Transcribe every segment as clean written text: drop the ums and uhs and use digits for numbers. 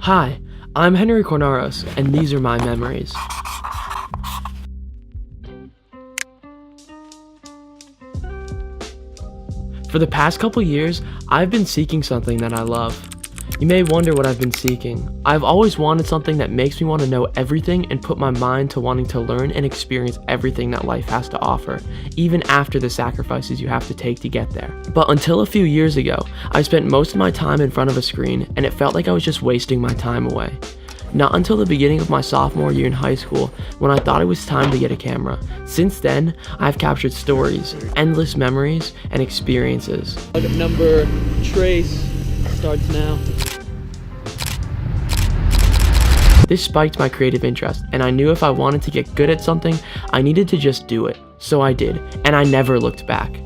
Hi, I'm Henry Kornaros, and these are my memories. For the past couple years, I've been seeking something that I love. You may wonder what I've been seeking. I've always wanted something that makes me want to know everything and put my mind to wanting to learn and experience everything that life has to offer, even after the sacrifices you have to take to get there. But until a few years ago, I spent most of my time in front of a screen, and it felt like I was just wasting my time away. Not until the beginning of my sophomore year in high school when I thought it was time to get a camera. Since then, I've captured stories, endless memories, and experiences. Number trace starts now. This spiked my creative interest, and I knew if I wanted to get good at something, I needed to just do it. So I did, and I never looked back.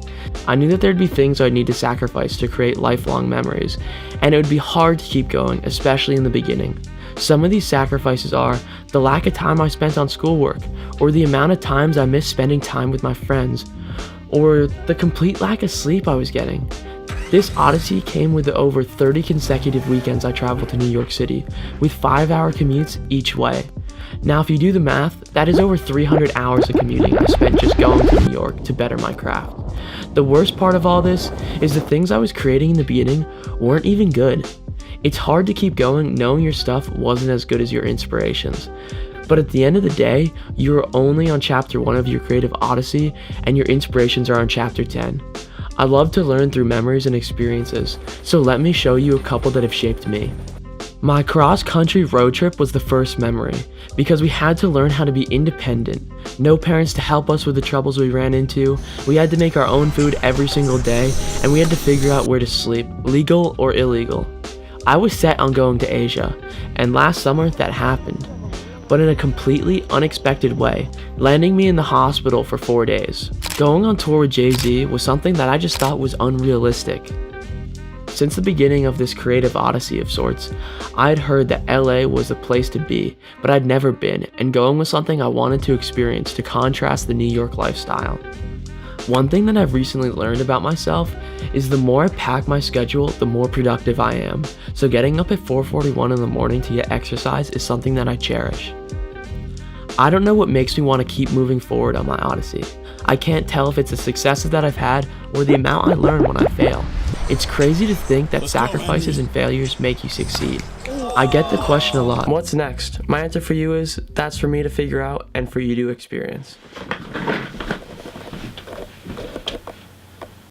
I knew that there'd be things I'd need to sacrifice to create lifelong memories, and it would be hard to keep going, especially in the beginning. Some of these sacrifices are the lack of time I spent on schoolwork, or the amount of times I missed spending time with my friends, or the complete lack of sleep I was getting. This Odyssey came with the over 30 consecutive weekends I traveled to New York City, with 5-hour commutes each way. Now if you do the math, that is over 300 hours of commuting I spent just going to New York to better my craft. The worst part of all this is the things I was creating in the beginning weren't even good. It's hard to keep going knowing your stuff wasn't as good as your inspirations. But at the end of the day, you're only on chapter 1 of your creative odyssey, and your inspirations are on chapter 10. I love to learn through memories and experiences, so let me show you a couple that have shaped me. My cross-country road trip was the first memory, because we had to learn how to be independent. No parents to help us with the troubles we ran into, we had to make our own food every single day, and we had to figure out where to sleep, legal or illegal. I was set on going to Asia, and last summer that happened, but in a completely unexpected way, landing me in the hospital for 4 days. Going on tour with Jay-Z was something that I just thought was unrealistic. Since the beginning of this creative odyssey of sorts, I had heard that LA was the place to be, but I'd never been, and going was something I wanted to experience to contrast the New York lifestyle. One thing that I've recently learned about myself is the more I pack my schedule, the more productive I am. So getting up at 4:41 in the morning to get exercise is something that I cherish. I don't know what makes me want to keep moving forward on my odyssey. I can't tell if it's the successes that I've had or the amount I learn when I fail. It's crazy to think that sacrifices and failures make you succeed. I get the question a lot. What's next? My answer for you is that's for me to figure out and for you to experience.